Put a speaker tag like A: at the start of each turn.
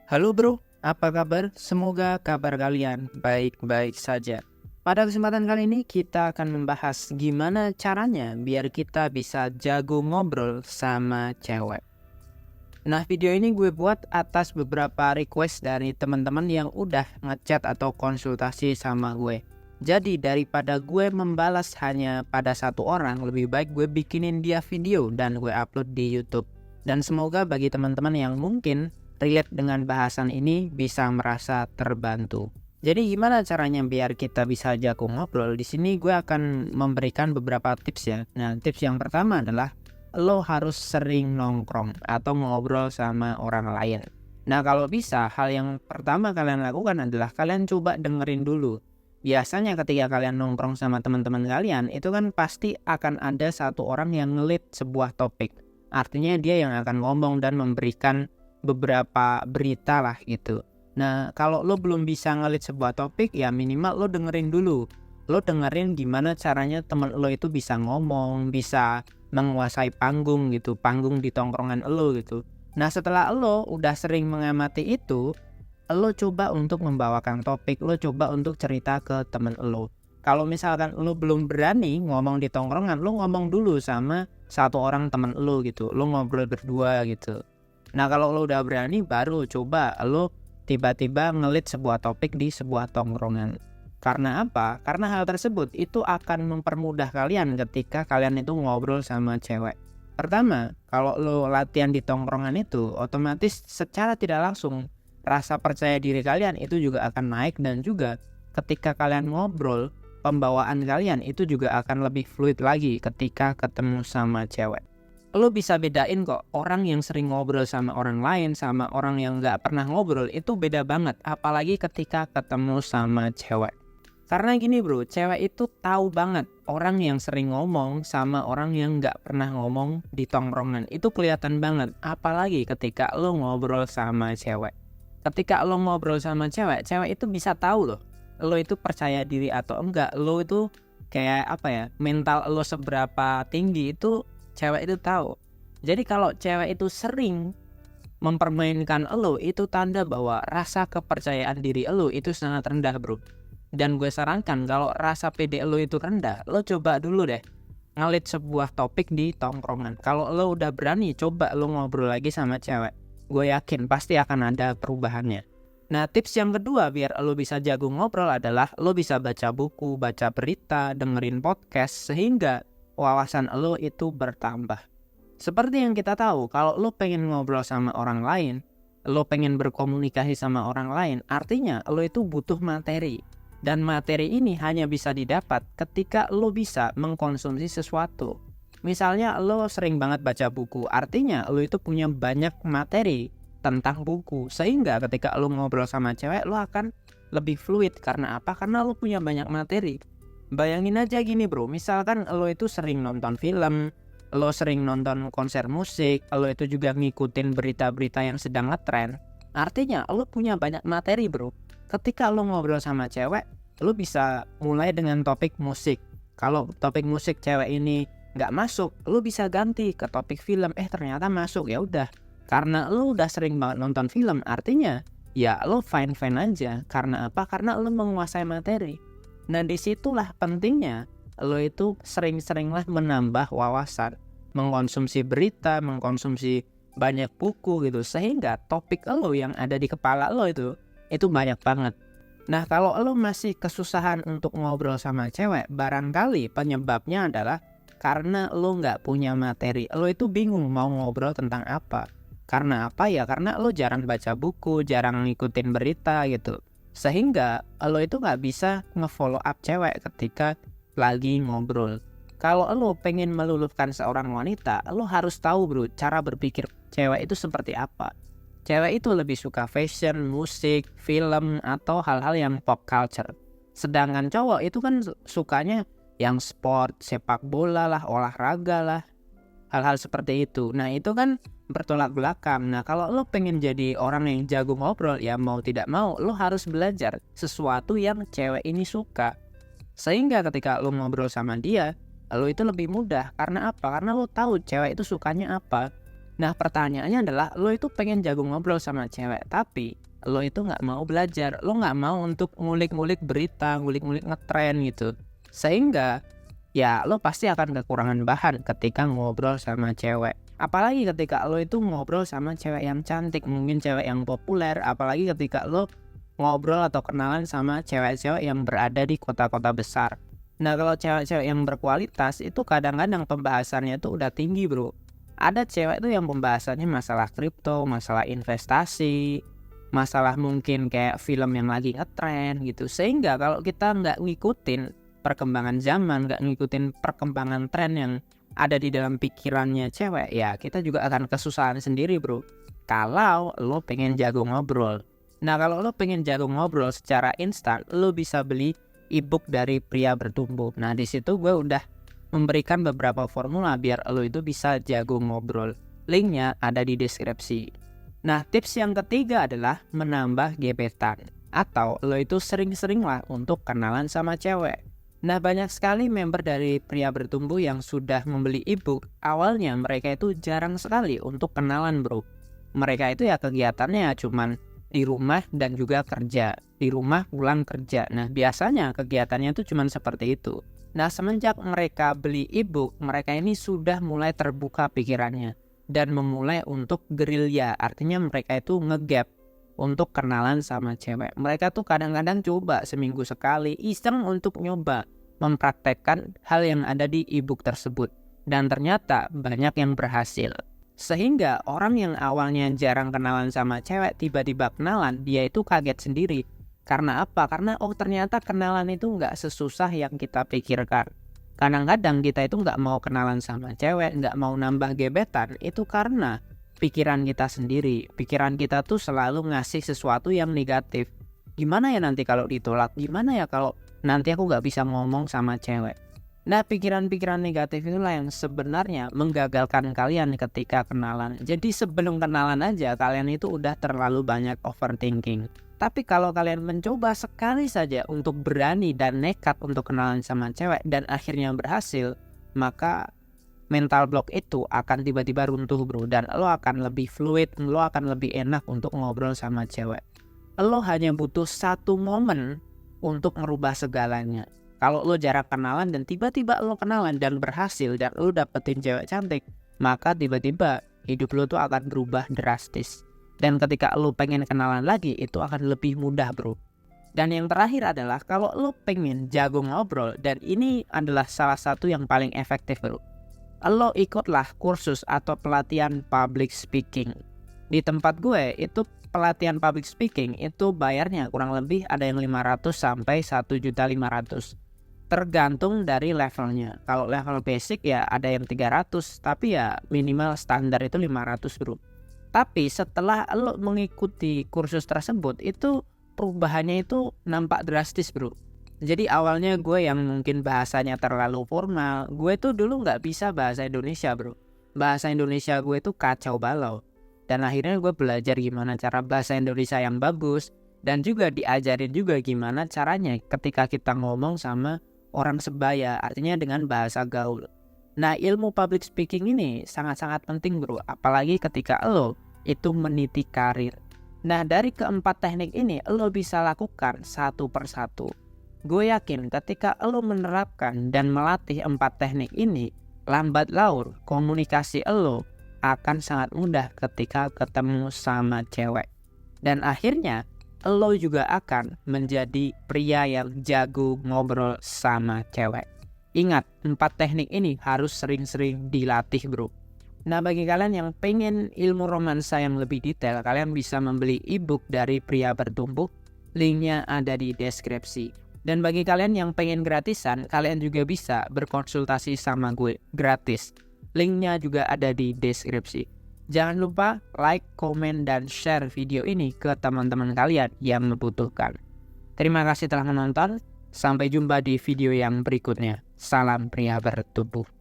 A: Halo bro, apa kabar? Semoga kabar kalian baik-baik saja. Pada kesempatan kali ini kita akan membahas gimana caranya biar kita bisa jago ngobrol sama cewek. Nah, video ini gue buat atas beberapa request dari teman-teman yang udah ngechat atau konsultasi sama gue. Jadi daripada gue membalas hanya pada satu orang, lebih baik gue bikinin dia video dan gue upload di YouTube. Dan semoga bagi teman-teman yang mungkin relate dengan bahasan ini bisa merasa terbantu. Jadi gimana caranya biar kita bisa jago ngobrol? Di sini gue akan memberikan beberapa tips ya. Nah, tips yang pertama adalah lo harus sering nongkrong atau ngobrol sama orang lain. Nah, kalau bisa, hal yang pertama kalian lakukan adalah kalian coba dengerin dulu. Biasanya ketika kalian nongkrong sama teman-teman kalian, itu kan pasti akan ada satu orang yang ngelit sebuah topik. Artinya dia yang akan ngomong dan memberikan beberapa berita lah gitu. Nah, kalau lo belum bisa ngelit sebuah topik, ya minimal lo dengerin dulu. Lo dengerin gimana caranya temen lo itu bisa ngomong, bisa menguasai panggung gitu, panggung di tongkrongan lo gitu. Nah, setelah lo udah sering mengamati itu, lo coba untuk membawakan topik, lo coba untuk cerita ke temen lo. Kalau misalkan lo belum berani ngomong di tongkrongan, lo ngomong dulu sama satu orang temen lo gitu, lo ngobrol berdua gitu. Nah, kalau lo udah berani, baru coba lo tiba-tiba ngelit sebuah topik di sebuah tongkrongan. Karena apa? Karena hal tersebut itu akan mempermudah kalian ketika kalian itu ngobrol sama cewek. Pertama, kalau lo latihan di tongkrongan itu, otomatis secara tidak langsung rasa percaya diri kalian itu juga akan naik, dan juga ketika kalian ngobrol, pembawaan kalian itu juga akan lebih fluid lagi ketika ketemu sama cewek. Lo bisa bedain kok, orang yang sering ngobrol sama orang lain sama orang yang nggak pernah ngobrol itu beda banget, apalagi ketika ketemu sama cewek. Karena gini bro, cewek itu tahu banget orang yang sering ngomong sama orang yang nggak pernah ngomong di tongkrongan. Itu kelihatan banget, apalagi ketika lo ngobrol sama cewek. Ketika lo ngobrol sama cewek, cewek itu bisa tahu loh, lo itu percaya diri atau enggak. Lo itu kayak apa ya, mental lo seberapa tinggi itu cewek itu tahu. Jadi kalau cewek itu sering mempermainkan lo, itu tanda bahwa rasa kepercayaan diri lo itu sangat rendah bro. Dan gue sarankan kalau rasa pede lo itu rendah, lo coba dulu deh ngelit sebuah topik di tongkrongan. Kalau lo udah berani, coba lo ngobrol lagi sama cewek. Gue yakin pasti akan ada perubahannya. Nah, tips yang kedua biar lo bisa jago ngobrol adalah lo bisa baca buku, baca berita, dengerin podcast, sehingga wawasan lo itu bertambah. Seperti yang kita tahu, kalau lo pengen ngobrol sama orang lain, lo pengen berkomunikasi sama orang lain, artinya lo itu butuh materi. Dan materi ini hanya bisa didapat ketika lo bisa mengkonsumsi sesuatu. Misalnya lo sering banget baca buku, artinya lo itu punya banyak materi tentang buku. Sehingga ketika lo ngobrol sama cewek, lo akan lebih fluid. Karena apa? Karena lo punya banyak materi. Bayangin aja gini bro, misalkan lo itu sering nonton film, lo sering nonton konser musik, lo itu juga ngikutin berita-berita yang sedang ngetren. Artinya lo punya banyak materi bro. Ketika lo ngobrol sama cewek, lo bisa mulai dengan topik musik. Kalau topik musik cewek ini nggak masuk, lo bisa ganti ke topik film. Ternyata masuk, ya udah. Karena lo udah sering banget nonton film, artinya ya lo fine-fine aja. Karena apa? Karena lo menguasai materi. Nah, disitulah pentingnya lo itu sering-seringlah menambah wawasan, mengkonsumsi berita, mengkonsumsi banyak buku gitu, sehingga topik lo yang ada di kepala lo itu banyak banget. Nah, kalau lo masih kesusahan untuk ngobrol sama cewek, barangkali penyebabnya adalah karena lo nggak punya materi. Lo itu bingung mau ngobrol tentang apa. Karena apa ya? Karena lo jarang baca buku, jarang ngikutin berita gitu. Sehingga lo itu nggak bisa nge-follow up cewek ketika lagi ngobrol. Kalau lo pengen meluluhkan seorang wanita, lo harus tahu bro, cara berpikir cewek itu seperti apa. Cewek itu lebih suka fashion, musik, film, atau hal-hal yang pop culture. Sedangkan cowok itu kan sukanya yang sport, sepak bola lah, olahraga lah, hal-hal seperti itu. Nah, itu kan bertolak belakang. Nah, kalau lo pengen jadi orang yang jago ngobrol, ya mau tidak mau lo harus belajar sesuatu yang cewek ini suka. Sehingga ketika lo ngobrol sama dia, lo itu lebih mudah. Karena apa? Karena lo tahu cewek itu sukanya apa. Nah pertanyaannya adalah lo itu pengen jago ngobrol sama cewek, tapi lo itu nggak mau belajar, lo nggak mau untuk ngulik-ngulik berita, ngulik-ngulik ngetren gitu. Sehingga ya lo pasti akan kekurangan bahan ketika ngobrol sama cewek. Apalagi ketika lo itu ngobrol sama cewek yang cantik, mungkin cewek yang populer. Apalagi ketika lo ngobrol atau kenalan sama cewek-cewek yang berada di kota-kota besar. Nah kalau cewek-cewek yang berkualitas itu kadang-kadang pembahasannya itu udah tinggi bro. Ada cewek tuh yang pembahasannya masalah kripto, masalah investasi, masalah mungkin kayak film yang lagi ngetren gitu. Sehingga kalau kita nggak ngikutin perkembangan zaman, nggak ngikutin perkembangan tren yang ada di dalam pikirannya cewek, ya kita juga akan kesusahan sendiri bro. Kalau lo pengen jago ngobrol. Nah kalau lo pengen jago ngobrol secara instan, lo bisa beli ebook dari Pria Bertumbuh. Nah di situ gue udah memberikan beberapa formula biar lo itu bisa jago ngobrol. Linknya ada di deskripsi. Nah tips yang ketiga adalah menambah gebetan, atau lo itu sering-seringlah untuk kenalan sama cewek. Nah banyak sekali member dari Pria Bertumbuh yang sudah membeli ebook. Awalnya mereka itu jarang sekali untuk kenalan bro. Mereka itu ya kegiatannya cuman di rumah dan juga kerja. Di rumah pulang kerja. Nah biasanya kegiatannya itu cuman seperti itu. Nah semenjak mereka beli ebook, mereka ini sudah mulai terbuka pikirannya dan memulai untuk gerilya. Artinya mereka itu ngegap untuk kenalan sama cewek. Mereka tuh kadang-kadang coba seminggu sekali iseng untuk nyoba mempraktekkan hal yang ada di ebook tersebut. Dan ternyata banyak yang berhasil. Sehingga orang yang awalnya jarang kenalan sama cewek tiba-tiba kenalan, dia itu kaget sendiri. Karena apa? Karena ternyata kenalan itu nggak sesusah yang kita pikirkan. Kadang-kadang kita itu nggak mau kenalan sama cewek, nggak mau nambah gebetan, itu karena pikiran kita sendiri. Pikiran kita tuh selalu ngasih sesuatu yang negatif. Gimana ya nanti kalau ditolak? Gimana ya kalau nanti aku nggak bisa ngomong sama cewek? Nah pikiran-pikiran negatif itulah yang sebenarnya menggagalkan kalian ketika kenalan. Jadi sebelum kenalan aja kalian itu udah terlalu banyak overthinking. Tapi kalau kalian mencoba sekali saja untuk berani dan nekat untuk kenalan sama cewek dan akhirnya berhasil, maka mental block itu akan tiba-tiba runtuh bro. Dan lo akan lebih fluid, lo akan lebih enak untuk ngobrol sama cewek. Lo hanya butuh satu momen untuk merubah segalanya. Kalau lo jarang kenalan dan tiba-tiba lo kenalan dan berhasil dan lo dapetin cewek cantik, maka tiba-tiba hidup lo tuh akan berubah drastis. Dan ketika lo pengen kenalan lagi, itu akan lebih mudah bro. Dan yang terakhir adalah kalau lo pengen jago ngobrol, dan ini adalah salah satu yang paling efektif bro, lo ikutlah kursus atau pelatihan public speaking. Di tempat gue itu pelatihan public speaking itu bayarnya kurang lebih ada yang 500 sampai 1.500.000. Tergantung dari levelnya. Kalau level basic ya ada yang 300, tapi ya minimal standar itu 500 bro. Tapi setelah lo mengikuti kursus tersebut, itu perubahannya itu nampak drastis bro. Jadi awalnya gue yang mungkin bahasanya terlalu formal, gue tuh dulu nggak bisa bahasa Indonesia bro. Bahasa Indonesia gue tuh kacau balau. Dan akhirnya gue belajar gimana cara bahasa Indonesia yang bagus. Dan juga diajarin juga gimana caranya ketika kita ngomong sama orang sebaya, artinya dengan bahasa gaul. Nah ilmu public speaking ini sangat-sangat penting bro, apalagi ketika lo itu meniti karir. Nah dari keempat teknik ini lo bisa lakukan satu persatu. Gue yakin ketika lo menerapkan dan melatih 4 teknik ini, lambat laun komunikasi lo akan sangat mudah ketika ketemu sama cewek. Dan akhirnya lo juga akan menjadi pria yang jago ngobrol sama cewek. Ingat, 4 teknik ini harus sering-sering dilatih bro. Nah bagi kalian yang pengen ilmu romansa yang lebih detail, kalian bisa membeli ebook dari Pria Bertumbuh. Linknya ada di deskripsi. Dan bagi kalian yang pengen gratisan, kalian juga bisa berkonsultasi sama gue gratis. Linknya juga ada di deskripsi. Jangan lupa like, komen, dan share video ini ke teman-teman kalian yang membutuhkan. Terima kasih telah menonton. Sampai jumpa di video yang berikutnya. Salam Pria Bertumbuh.